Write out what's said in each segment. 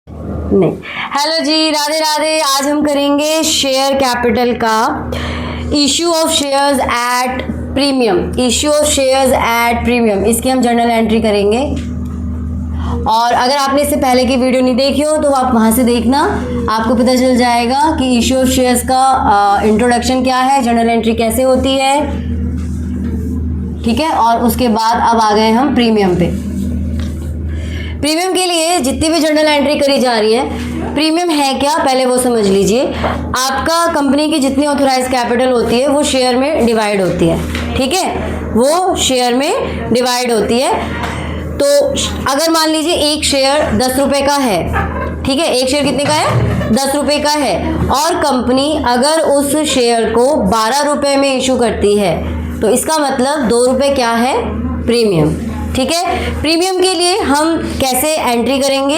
नहीं। हेलो जी, राधे राधे। आज हम करेंगे शेयर कैपिटल का issue of shares at premium. Issue of shares at premium, इसकी हम जर्नल एंट्री करेंगे। और अगर आपने इससे पहले की वीडियो नहीं देखी हो तो आप वहाँ से देखना, आपको पता चल जाएगा कि इश्यू ऑफ शेयर्स का इंट्रोडक्शन क्या है, जर्नल एंट्री कैसे होती है। ठीक है, और उसके बाद अब आ गए हम प्रीमियम पे। प्रीमियम के लिए जितनी भी जर्नल एंट्री करी जा रही है, प्रीमियम है क्या पहले वो समझ लीजिए। आपका कंपनी की जितनी ऑथोराइज कैपिटल होती है वो शेयर में डिवाइड होती है। ठीक है, वो शेयर में डिवाइड होती है। तो अगर मान लीजिए एक शेयर 10 रुपये का है, ठीक है, एक शेयर कितने का है, 10 रुपये का है, और कंपनी अगर उस शेयर को 12 रुपये में इशू करती है तो इसका मतलब 2 रुपये क्या है, प्रीमियम। ठीक है, प्रीमियम के लिए हम कैसे एंट्री करेंगे।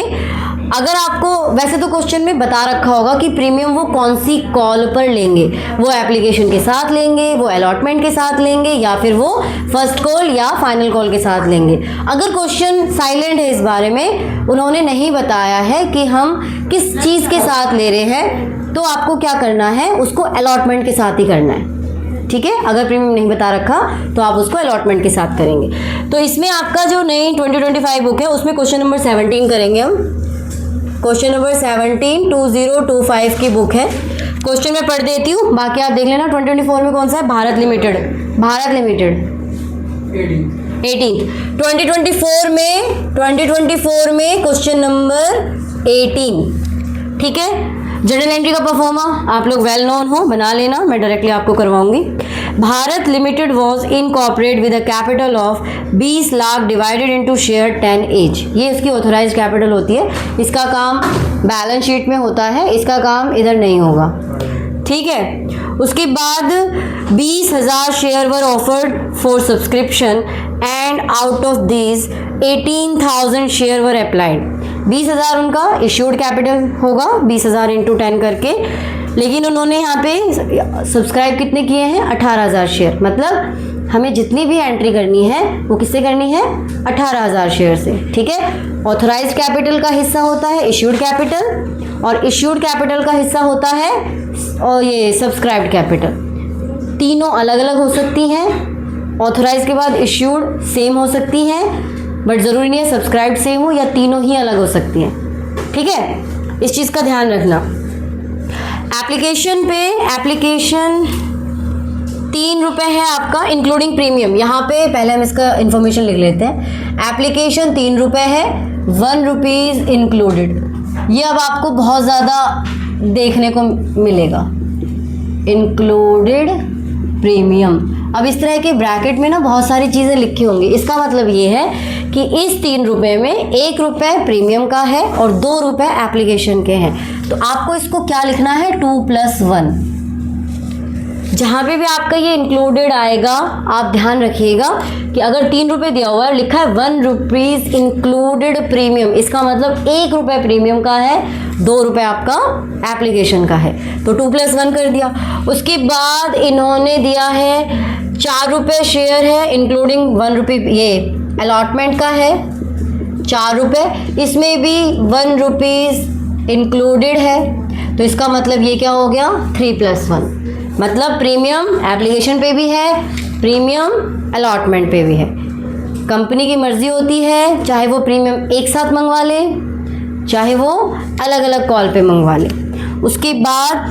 अगर आपको वैसे तो क्वेश्चन में बता रखा होगा कि प्रीमियम वो कौन सी कॉल पर लेंगे, वो एप्लीकेशन के साथ लेंगे, वो अलॉटमेंट के साथ लेंगे, या फिर वो फर्स्ट कॉल या फाइनल कॉल के साथ लेंगे। अगर क्वेश्चन साइलेंट है इस बारे में, उन्होंने नहीं बताया है कि हम किस चीज़ के साथ ले रहे हैं, तो आपको क्या करना है, उसको अलॉटमेंट के साथ ही करना है। ठीक है, अगर प्रीमियम नहीं बता रखा तो आप उसको अलॉटमेंट के साथ करेंगे। तो इसमें आपका जो नई 2025 बुक है उसमें क्वेश्चन नंबर 17 करेंगे हम। क्वेश्चन नंबर 17 2025 की बुक है। क्वेश्चन मैं पढ़ देती हूँ, बाकी आप देख लेना। 2024 में कौन सा है, भारत लिमिटेड 18। 2024 में क्वेश्चन नंबर 18। ठीक है, जनरल एंट्री का परफॉर्मा आप लोग वेल नोन हो, बना लेना, मैं डायरेक्टली आपको करवाऊंगी। Bharat limited was incorporated with a capital of 20 lakh divided into share 10 each. ये इसकी ऑथोराइज कैपिटल होती है। इसका काम बैलेंस शीट में होता है, इसका काम इधर नहीं होगा। ठीक है, उसके बाद 20,000 share were offered for subscription and out of this 18,000 share were applied. 20,000 उनका इश्यूड कैपिटल होगा, 20,000 इंटू 10 करके, लेकिन उन्होंने यहाँ पे सब्सक्राइब कितने किए हैं, 18,000 शेयर। मतलब हमें जितनी भी एंट्री करनी है वो किससे करनी है, 18,000 शेयर से। ठीक है, ऑथोराइज कैपिटल का हिस्सा होता है इश्यूड कैपिटल, और इश्यूड कैपिटल का हिस्सा होता है और ये सब्सक्राइब्ड कैपिटल। तीनों अलग अलग हो सकती हैं। ऑथोराइज के बाद इश्यूड सेम हो सकती हैं, बट ज़रूरी नहीं है सब्सक्राइब सेम हो, या तीनों ही अलग हो सकती हैं। ठीक है, इस चीज़ का ध्यान रखना। एप्लीकेशन 3 रुपये है आपका इंक्लूडिंग प्रीमियम। यहाँ पे पहले हम इसका इन्फॉर्मेशन लिख लेते हैं। एप्लीकेशन 3 रुपये है, 1 रुपीज़ इंक्लूडेड। ये अब आपको बहुत ज़्यादा देखने को मिलेगा, इंक्लूडेड प्रीमियम। अब इस तरह के ब्रैकेट में ना बहुत सारी चीज़ें लिखी होंगी। इसका मतलब ये है कि इस 3 रुपये में 1 रुपये प्रीमियम का है और 2 रुपये एप्लीकेशन के हैं। तो आपको इसको क्या लिखना है, 2+1। जहाँ पे भी आपका ये इंक्लूडेड आएगा आप ध्यान रखिएगा कि अगर 3 रुपये दिया हुआ है, लिखा है 1 रुपीज़ इंक्लूडेड प्रीमियम, इसका मतलब 1 रुपये प्रीमियम का है, 2 रुपये आपका एप्लीकेशन का है। तो 2+1 कर दिया। उसके बाद इन्होंने दिया है 4 रुपये शेयर है, इंक्लूडिंग 1 रुपये ये अलॉटमेंट का है 4 रुपये, इसमें भी 1 रुपीज़ इंक्लूडेड है। तो इसका मतलब ये क्या हो गया, 3+1। मतलब प्रीमियम एप्लीकेशन पे भी है, प्रीमियम अलॉटमेंट पे भी है। कंपनी की मर्जी होती है, चाहे वो प्रीमियम एक साथ मंगवा ले, चाहे वो अलग अलग कॉल पे मंगवा ले। उसके बाद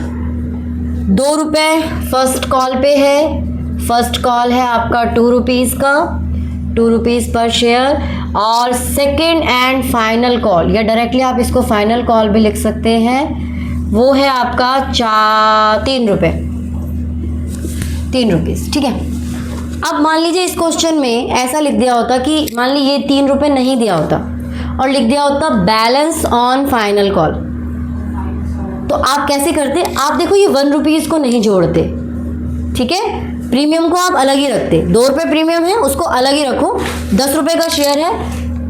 2 रुपये फर्स्ट कॉल पे है। फर्स्ट कॉल है आपका 2 रुपीज़ का, 2 रुपीज़ पर शेयर। और सेकेंड एंड फाइनल कॉल, या डायरेक्टली आप इसको फाइनल कॉल भी लिख सकते हैं, वो है आपका 3 रुपये, 3 रुपीज़। ठीक है, अब मान लीजिए इस क्वेश्चन में ऐसा लिख दिया होता कि मान लीजिए ये 3 रुपये नहीं दिया होता और लिख दिया होता बैलेंस ऑन फाइनल कॉल, तो आप कैसे करते, आप देखो ये 1 रुपीज़ को नहीं जोड़ते। ठीक है, प्रीमियम को आप अलग ही रखते। 2 रुपये प्रीमियम है, उसको अलग ही रखो। 10 रुपये का शेयर है,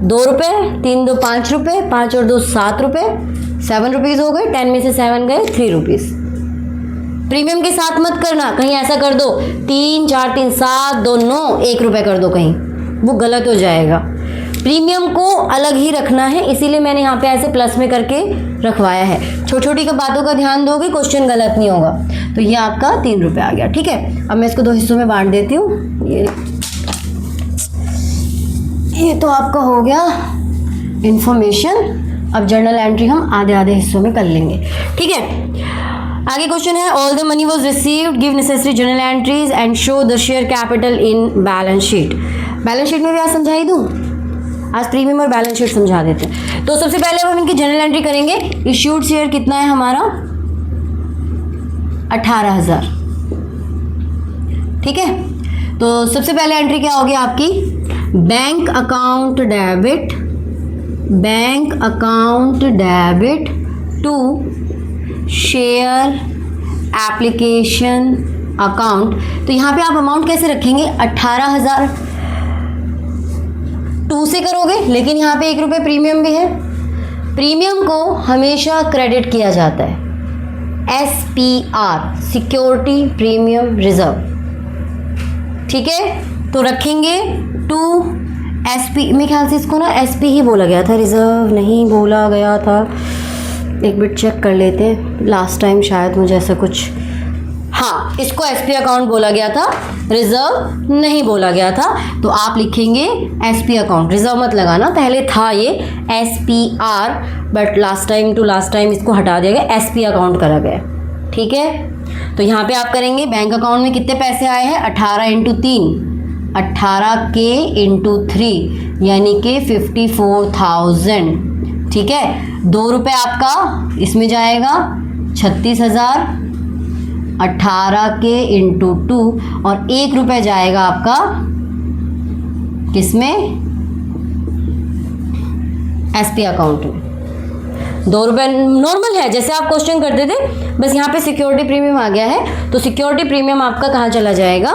2 रुपये, 3 2 5 रुपये, 5 और 2 7 रुपये, 7 रुपीज़ हो गए। 10 में से 7 गए, 3 रुपीज़। प्रीमियम के साथ मत करना, कहीं ऐसा कर दो 3 4 3 7 2 9 1 रुपये कर दो, कहीं वो गलत हो जाएगा। प्रीमियम को अलग ही रखना है, इसीलिए मैंने यहाँ पे ऐसे प्लस में करके रखवाया है। छोटी छोटी का बातों का ध्यान दोगे, क्वेश्चन गलत नहीं होगा। तो ये आपका 3 रुपये आ गया। ठीक है, अब मैं इसको 2 हिस्सों में बांट देती हूँ। ये तो आपका हो गया इंफॉर्मेशन। अब जर्नल एंट्री हम आधे आधे हिस्सों में कर लेंगे। ठीक है, आगे क्वेश्चन है, all the money was received, give necessary journal entries and show the share capital in balance sheet. Balance sheet में भी आज समझाई दूँ, आज प्रीमियम और बैलेंस शीट समझा देते हैं। तो सबसे पहले हम इनकी जर्नल एंट्री करेंगे। इश्यूड शेयर कितना है हमारा, 18,000। ठीक है, तो सबसे पहले एंट्री क्या होगी आपकी, bank account debit, bank account debit to share application account. तो यहाँ पे आप अमाउंट कैसे रखेंगे, 18,000 2 से करोगे, लेकिन यहाँ पे 1 रुपये प्रीमियम भी है। प्रीमियम को हमेशा क्रेडिट किया जाता है, SPR, सिक्योरिटी प्रीमियम रिजर्व। ठीक है, तो रखेंगे 2 SP। मेरे ख्याल से इसको ना SP ही बोला गया था, रिजर्व नहीं बोला गया था। एक मिनट चेक कर लेते हैं, लास्ट टाइम शायद मुझे ऐसा कुछ, हाँ इसको SP अकाउंट बोला गया था, रिजर्व नहीं बोला गया था। तो आप लिखेंगे SP अकाउंट, रिजर्व मत लगाना, पहले था ये SPR, बट लास्ट टाइम इसको हटा दिया गया, SP अकाउंट करा गया। ठीक है, तो यहाँ पे आप करेंगे बैंक अकाउंट में कितने पैसे आए हैं, 18 × 3, 18K × 3 यानी कि 54,000। ठीक है, 2 रुपये आपका इसमें जाएगा 36,000, 18K × 2, और 1 रुपये जाएगा आपका किसमें, SP अकाउंट में। 2 रुपये नॉर्मल है, जैसे आप क्वेश्चन करते थे, बस यहाँ पे सिक्योरिटी प्रीमियम आ गया है। तो सिक्योरिटी प्रीमियम आपका कहाँ चला जाएगा,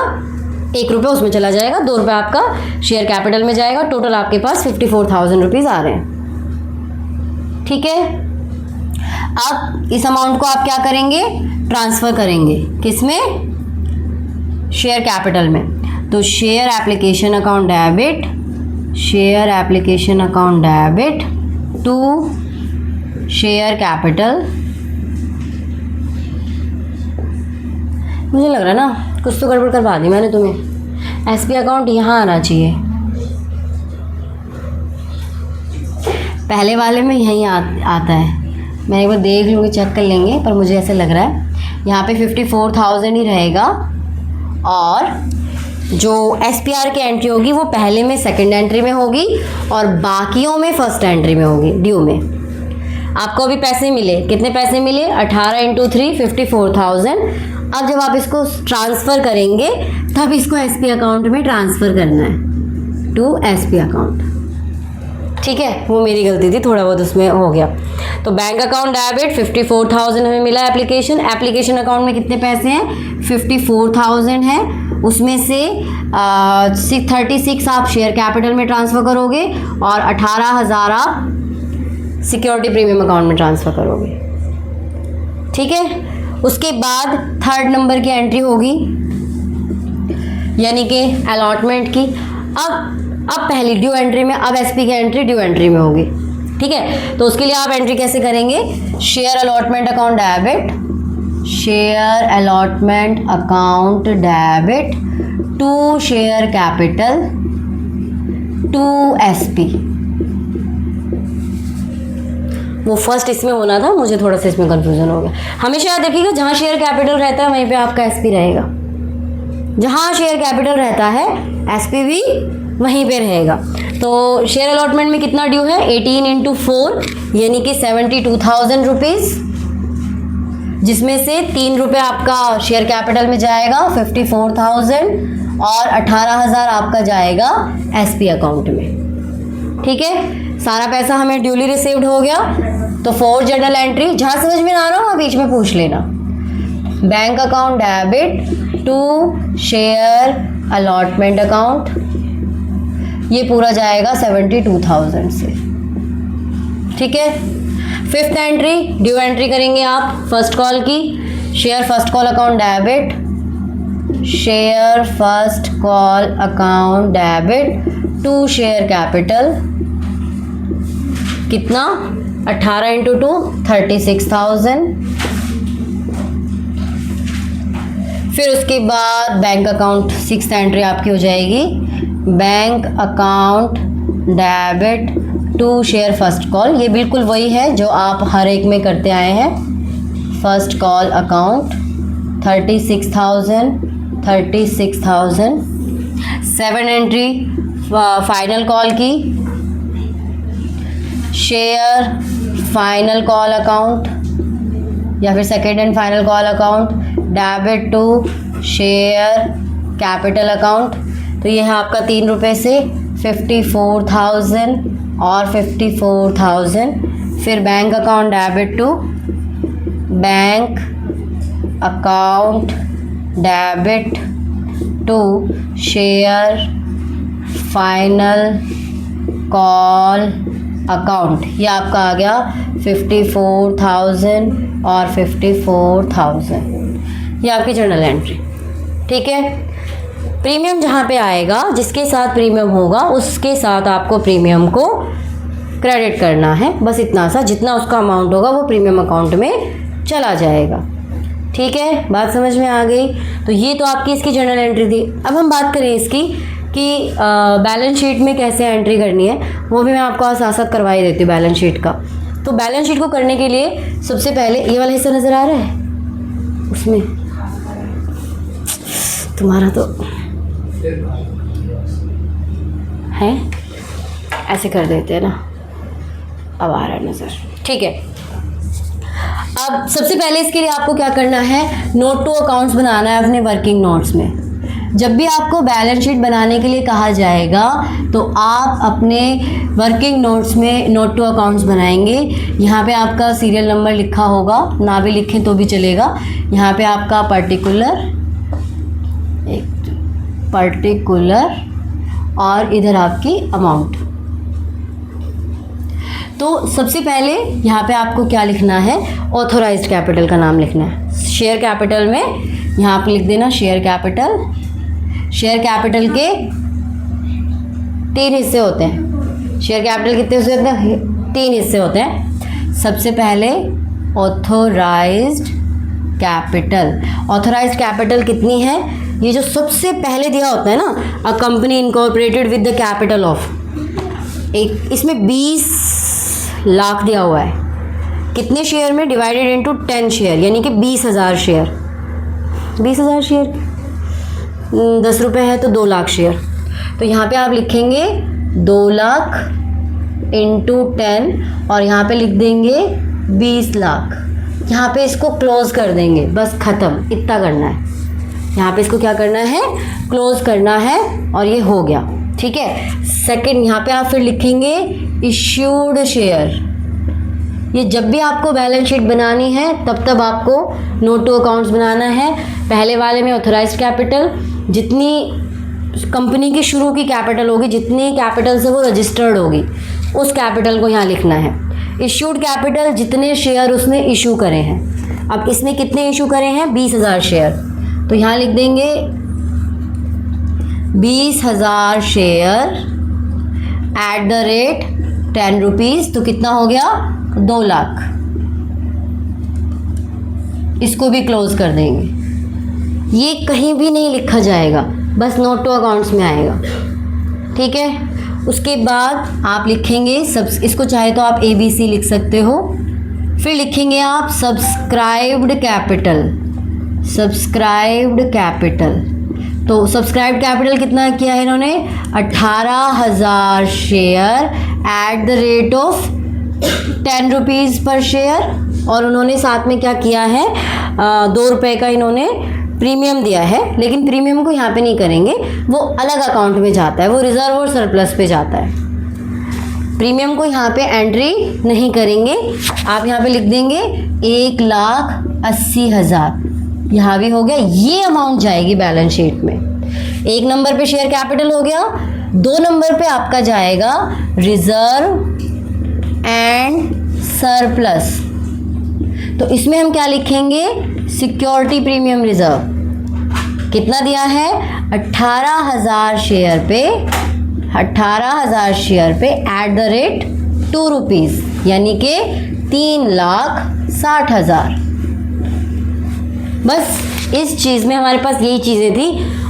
1 रुपये उसमें चला जाएगा, 2 रुपये आपका शेयर कैपिटल में जाएगा। टोटल आपके पास 54,000 रुपीज़ आ रहे हैं। ठीक है, अब इस अमाउंट को आप क्या करेंगे, ट्रांसफ़र करेंगे किसमें, शेयर कैपिटल में। तो share application account debit, share application account debit to share capital. मुझे लग रहा है ना कुछ तो गड़बड़ करवा दी मैंने तुम्हें। SP अकाउंट यहाँ आना चाहिए, पहले वाले में यहीं आता है। मैं एक बार देख लूँगी, चेक कर लेंगे, पर मुझे ऐसा लग रहा है यहाँ पे 54,000 ही रहेगा, और जो SPR की एंट्री होगी वो पहले में सेकंड एंट्री में होगी, और बाकियों में फर्स्ट एंट्री में होगी, ड्यू में। आपको अभी पैसे मिले, कितने पैसे मिले, 18 × 3 54,000। अब जब आप इसको ट्रांसफ़र करेंगे तब इसको SP अकाउंट में ट्रांसफ़र करना है, टू SP अकाउंट। ठीक है, वो मेरी गलती थी, थोड़ा बहुत उसमें हो गया। तो बैंक अकाउंट डेबिट 54,000 हमें मिला। एप्लीकेशन अकाउंट में कितने पैसे हैं, 54,000 है, उसमें से 36 आप शेयर कैपिटल में ट्रांसफ़र करोगे, और 18,000 आप सिक्योरिटी प्रीमियम अकाउंट में ट्रांसफ़र करोगे। ठीक है, उसके बाद 3rd नंबर की एंट्री होगी, यानी कि अलॉटमेंट की। अब पहली ड्यू एंट्री में, अब SP की एंट्री ड्यू एंट्री में होगी। ठीक है, तो उसके लिए आप एंट्री कैसे करेंगे, share allotment account debit, share allotment account debit to share capital to SP। वो फर्स्ट इसमें होना था, मुझे थोड़ा सा इसमें कंफ्यूजन हो गया। हमेशा याद रखिएगा, जहाँ शेयर कैपिटल रहता है वहीं पे आपका SP रहेगा, जहाँ शेयर कैपिटल रहता है SP भी वहीं पे रहेगा। तो शेयर अलॉटमेंट में कितना ड्यू है, 18 × 4 यानी कि 72,000 रुपीज़, जिसमें से 3 रुपये आपका शेयर कैपिटल में जाएगा 54,000, और 18,000 आपका जाएगा SP अकाउंट में। ठीक है, सारा पैसा हमें ड्यूली रिसीव्ड हो गया। तो 4 जर्नल एंट्री, जहाँ समझ में ना आ रहा हो बीच में पूछ लेना। Bank account debit to share allotment account, ये पूरा जाएगा 72,000 से। ठीक है, 5th एंट्री ड्यू एंट्री करेंगे आप फर्स्ट कॉल की, share first call account debit, share first call account debit to share capital कितना 18 इंटू 2 36,000। फिर उसके बाद बैंक अकाउंट 6th एंट्री आपकी हो जाएगी, bank account debit to share first call. ये बिल्कुल वही है जो आप हर एक में करते आए हैं। First call account 36,000 36,000। 7 entry final call की, शेयर फाइनल कॉल अकाउंट या फिर second and final call account debit to share capital account. तो ये है आपका 3 रुपये से 54,000 और 54,000। फिर bank account debit to bank account debit to share final call account. ये आपका आ गया 54,000 और 54,000। ये आपकी जर्नल एंट्री, ठीक है। प्रीमियम जहाँ पे आएगा, जिसके साथ प्रीमियम होगा उसके साथ आपको प्रीमियम को क्रेडिट करना है, बस इतना सा। जितना उसका अमाउंट होगा वो प्रीमियम अकाउंट में चला जाएगा, ठीक है। बात समझ में आ गई। तो ये तो आपकी इसकी जर्नल एंट्री थी। अब हम बात करें इसकी कि बैलेंस शीट में कैसे एंट्री करनी है, वो भी मैं आपको साथ साथ करवा ही देती हूँ बैलेंस शीट का। तो बैलेंस शीट को करने के लिए सबसे पहले ये वाला हिस्सा नज़र आ रहा है, उसमें तुम्हारा तो है, ऐसे कर देते हैं ना, अब आ रहा है नज़र, ठीक है। अब सबसे पहले इसके लिए आपको क्या करना है, नोट टू अकाउंट्स बनाना है अपने वर्किंग नोट्स में। जब भी आपको बैलेंस शीट बनाने के लिए कहा जाएगा तो आप अपने वर्किंग नोट्स में नोट टू अकाउंट्स बनाएंगे। यहाँ पे आपका सीरियल नंबर लिखा होगा, ना भी लिखें तो भी चलेगा। यहाँ पे आपका पर्टिकुलर और इधर आपकी अमाउंट। तो सबसे पहले यहाँ पे आपको क्या लिखना है, ऑथोराइज्ड कैपिटल का नाम लिखना है। शेयर कैपिटल में यहाँ पे लिख देना शेयर कैपिटल। शेयर कैपिटल के 3 हिस्से होते हैं। शेयर कैपिटल कितने हिस्से होते हैं? 3 हिस्से होते हैं। सबसे पहले ऑथोराइज्ड कैपिटल। ऑथोराइज्ड कैपिटल कितनी है? ये जो सबसे पहले दिया होता है ना, a company incorporated with the capital of, एक इसमें 20 लाख दिया हुआ है। कितने शेयर में? डिवाइडेड इनटू 10 शेयर, यानी कि 20,000 शेयर। 20,000 शेयर 10 रुपये है तो 2 लाख शेयर। तो यहाँ पे आप लिखेंगे 2 लाख इंटू 10 और यहाँ पे लिख देंगे 20 लाख। यहाँ पे इसको क्लोज कर देंगे, बस ख़त्म, इतना करना है। यहाँ पे इसको क्या करना है? क्लोज करना है और ये हो गया, ठीक है। सेकंड, यहाँ पे आप फिर लिखेंगे इश्यूड शेयर। ये जब भी आपको बैलेंस शीट बनानी है तब आपको नोट टू अकाउंट्स बनाना है। पहले वाले में ऑथराइज्ड कैपिटल, जितनी कंपनी की शुरू की कैपिटल होगी, जितनी कैपिटल से वो रजिस्टर्ड होगी, उस कैपिटल को यहाँ लिखना है। इश्यूड कैपिटल, जितने शेयर उसने इशू करे हैं। अब इसने कितने इशू करे हैं? 20,000 शेयर। तो यहाँ लिख देंगे 20,000 share at the rate 10 rupees. तो कितना हो गया? 2 लाख। इसको भी क्लोज कर देंगे। ये कहीं भी नहीं लिखा जाएगा, बस नोट टू अकाउंट्स में आएगा, ठीक है। उसके बाद आप लिखेंगे इसको चाहे तो आप ABC लिख सकते हो। फिर लिखेंगे आप सब्सक्राइब्ड कैपिटल। सब्सक्राइब्ड कैपिटल, तो सब्सक्राइब्ड कैपिटल कितना किया है इन्होंने? 18,000 share at the rate of 10 rupees पर शेयर। और उन्होंने साथ में क्या किया है? 2 रुपये का इन्होंने प्रीमियम दिया है, लेकिन प्रीमियम को यहाँ पे नहीं करेंगे, वो अलग अकाउंट में जाता है, वो रिजर्व और सरप्लस पे जाता है। प्रीमियम को यहाँ पे एंट्री नहीं करेंगे। आप यहाँ पे लिख देंगे 1,80,000। यहाँ भी हो गया, ये अमाउंट जाएगी बैलेंस शीट में। 1 नंबर पे शेयर कैपिटल हो गया, 2 नंबर पे आपका जाएगा रिजर्व एंड सरप्लस। तो इसमें हम क्या लिखेंगे? Security premium reserve. कितना दिया है? 18,000 शेयर पे 18,000 शेयर पे @2 रुपीज़, यानी कि 3,60,000। बस इस चीज़ में हमारे पास यही चीज़ें थी।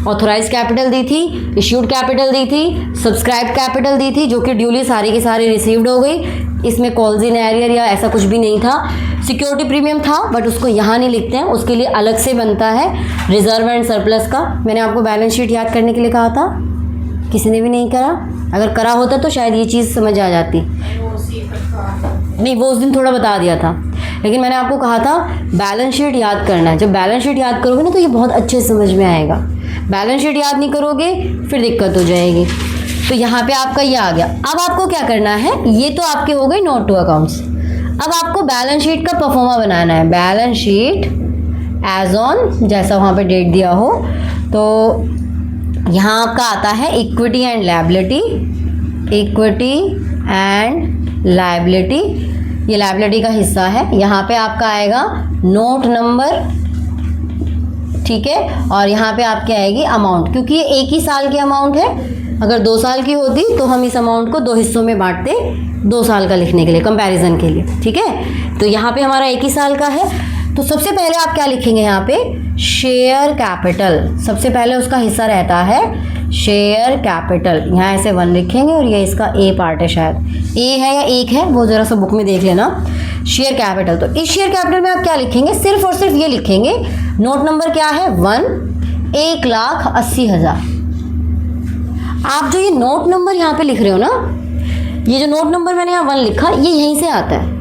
ऑथोराइज कैपिटल दी थी, इश्यूड कैपिटल दी थी, सब्सक्राइब कैपिटल दी थी, जो कि ड्यूली सारी की सारी रिसीव्ड हो गई। इसमें कॉल्स इन एरियर या ऐसा कुछ भी नहीं था। सिक्योरिटी प्रीमियम था बट उसको यहाँ नहीं लिखते हैं, उसके लिए अलग से बनता है रिजर्व एंड सरप्लस का। मैंने आपको बैलेंस शीट याद करने के लिए कहा था, किसी ने भी नहीं करा। अगर करा होता तो शायद ये चीज़ समझ आ जाती। नहीं, वो उस दिन थोड़ा बता दिया था, लेकिन मैंने आपको कहा था बैलेंस शीट याद करना है। जब बैलेंस शीट याद करोगे ना तो ये बहुत अच्छे से समझ में आएगा। बैलेंस शीट याद नहीं करोगे फिर दिक्कत हो जाएगी। तो यहाँ पे आपका ये आ गया। अब आपको क्या करना है, ये तो आपके हो गए नोट टू अकाउंट्स। अब आपको बैलेंस शीट का परफॉर्मा बनाना है। बैलेंस शीट एज ऑन, जैसा वहाँ पे डेट दिया हो। तो यहाँ आपका आता है equity and liability, equity and liability, ये लायबिलिटी का हिस्सा है। यहाँ पे आपका आएगा नोट नंबर, ठीक है, और यहाँ पे आपकी आएगी अमाउंट। क्योंकि ये एक ही साल की अमाउंट है, अगर 2 साल की होती तो हम इस अमाउंट को 2 हिस्सों में बांटते 2 साल का लिखने के लिए, कंपैरिजन के लिए, ठीक है। तो यहाँ पे हमारा एक ही साल का है। तो सबसे पहले आप क्या लिखेंगे यहाँ पे, शेयर कैपिटल। सबसे पहले उसका हिस्सा रहता है शेयर कैपिटल। यहाँ ऐसे 1 लिखेंगे और ये इसका ए पार्ट है, शायद ए है या 1 है, वो ज़रा सा बुक में देख लेना। शेयर कैपिटल, तो इस शेयर कैपिटल में आप क्या लिखेंगे, सिर्फ और सिर्फ ये लिखेंगे, नोट नंबर क्या है 1, 1,80,000। आप जो ये नोट नंबर यहाँ पे लिख रहे हो ना, ये जो नोट नंबर मैंने यहाँ 1 लिखा, ये यहीं से आता है।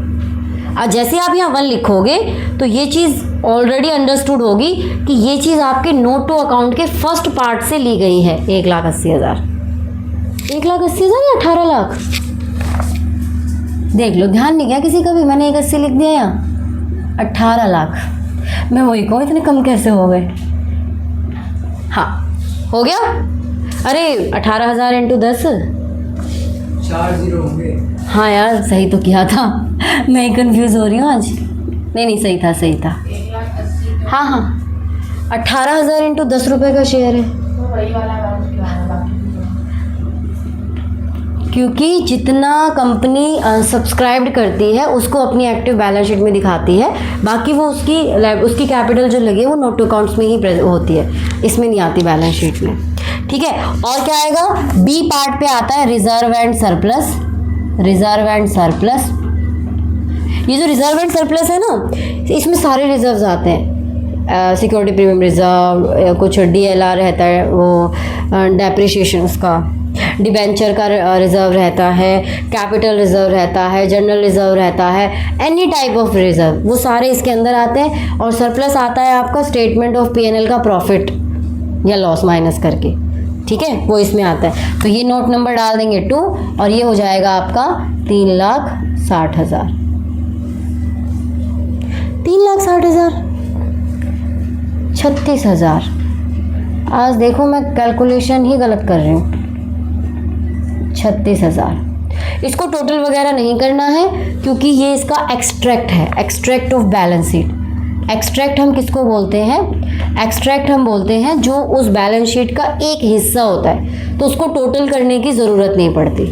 और जैसे आप यहाँ 1 लिखोगे तो ये चीज़ ऑलरेडी अंडरस्टूड होगी कि ये चीज़ आपके नोट टू अकाउंट के फर्स्ट पार्ट से ली गई है। 1,80,000, 1,80,000 या 18 लाख, देख लो, ध्यान नहीं गया किसी का भी, मैंने 1,80 लिख दिया यहाँ, 18 लाख। मैं वही कहूँ इतने कम कैसे हो गए। हाँ, हो गया। अरे 18,000 × 10, 4 0 होंगे। हाँ यार, सही तो किया था, मैं कंफ्यूज हो रही हूँ आज। नहीं, सही था, सही था। 1,80,000। हाँ, 18,000 × 10 रुपये का शेयर है। तो वही वाला अमाउंट क्या है, बाकी क्योंकि जितना कंपनी सब्सक्राइब्ड करती है उसको अपनी एक्टिव बैलेंस शीट में दिखाती है, बाकी वो उसकी कैपिटल जो लगी है वो नोट टू अकाउंट्स में ही होती है, इसमें नहीं आती बैलेंस शीट में, ठीक है। और क्या आएगा, बी पार्ट पे आता है reserve and surplus. Reserve and surplus, ये जो रिजर्व एंड सरप्लस है ना, इसमें सारे रिजर्व्स आते हैं। सिक्योरिटी प्रीमियम रिजर्व, कुछ DLR रहता है, वो डेप्रिशिएशन उसका, डिबेंचर का रिजर्व रहता है, कैपिटल रिजर्व रहता है, जनरल रिजर्व रहता है, एनी टाइप ऑफ रिजर्व, वो सारे इसके अंदर आते हैं। और सरप्लस आता है आपका स्टेटमेंट ऑफ P&L का प्रॉफिट या लॉस माइनस करके, ठीक है, वो इसमें आता है। तो ये नोट नंबर डाल देंगे 2 और ये हो जाएगा आपका 3,60,000। 3,60,000, 36,000। आज देखो मैं कैलकुलेशन ही गलत कर रही हूँ। 36,000। इसको टोटल वगैरह नहीं करना है क्योंकि ये इसका एक्सट्रैक्ट है, extract of balance sheet. Extract हम किसको बोलते हैं, एक्सट्रैक्ट हम बोलते हैं जो उस बैलेंस शीट का एक हिस्सा होता है, तो उसको टोटल करने की ज़रूरत नहीं पड़ती,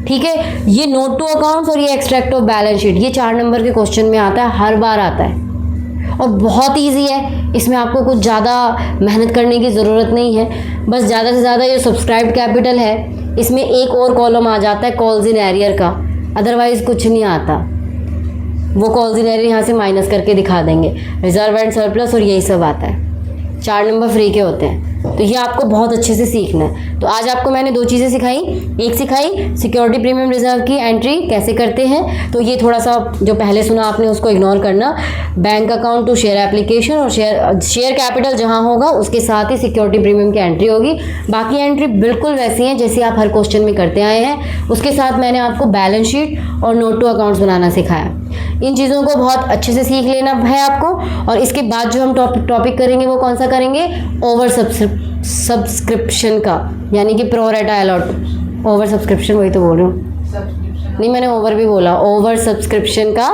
ठीक है। ये नोट टू अकाउंट्स और ये एक्सट्रैक्ट ऑफ बैलेंस शीट, ये 4 नंबर के क्वेश्चन में आता है, हर बार आता है और बहुत इजी है। इसमें आपको कुछ ज़्यादा मेहनत करने की ज़रूरत नहीं है, बस ज़्यादा से ज़्यादा ये सब्सक्राइब्ड कैपिटल है, इसमें एक और कॉलम आ जाता है कॉल्स इन एरियर का, अदरवाइज़ कुछ नहीं आता। वो कॉल्स इन एरियर यहाँ से माइनस करके दिखा देंगे, रिजर्व एंड सरप्लस और यही सब आता है। 4 नंबर फ्री के होते हैं, तो ये आपको बहुत अच्छे से सीखना है। तो आज आपको मैंने 2 चीज़ें सिखाई। एक सिखाई सिक्योरिटी प्रीमियम रिजर्व की एंट्री कैसे करते हैं, तो ये थोड़ा सा जो पहले सुना आपने उसको इग्नोर करना। Bank account to share application और शेयर कैपिटल जहाँ होगा उसके साथ ही सिक्योरिटी प्रीमियम की एंट्री होगी। बाकी एंट्री बिल्कुल वैसी हैं जैसी आप हर क्वेश्चन में करते आए हैं। उसके साथ मैंने आपको बैलेंस शीट और नोट टू अकाउंट्स बनाना सिखाया। इन चीज़ों को बहुत अच्छे से सीख लेना है आपको। और इसके बाद जो हम टॉपिक करेंगे वो कौन सा करेंगे, ओवर सब्सक्रिप्शन का, यानी कि प्रो रेटा अलॉट। ओवर सब्सक्रिप्शन वही तो बोल रही हूँ, नहीं मैंने ओवर भी बोला, ओवर सब्सक्रिप्शन का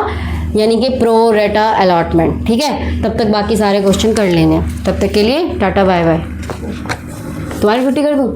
यानी कि प्रो रेटा अलॉटमेंट, ठीक है। तब तक बाकी सारे क्वेश्चन कर लेने, तब तक के लिए टाटा बाय बाय। तुम्हारी छुट्टी कर दूँ।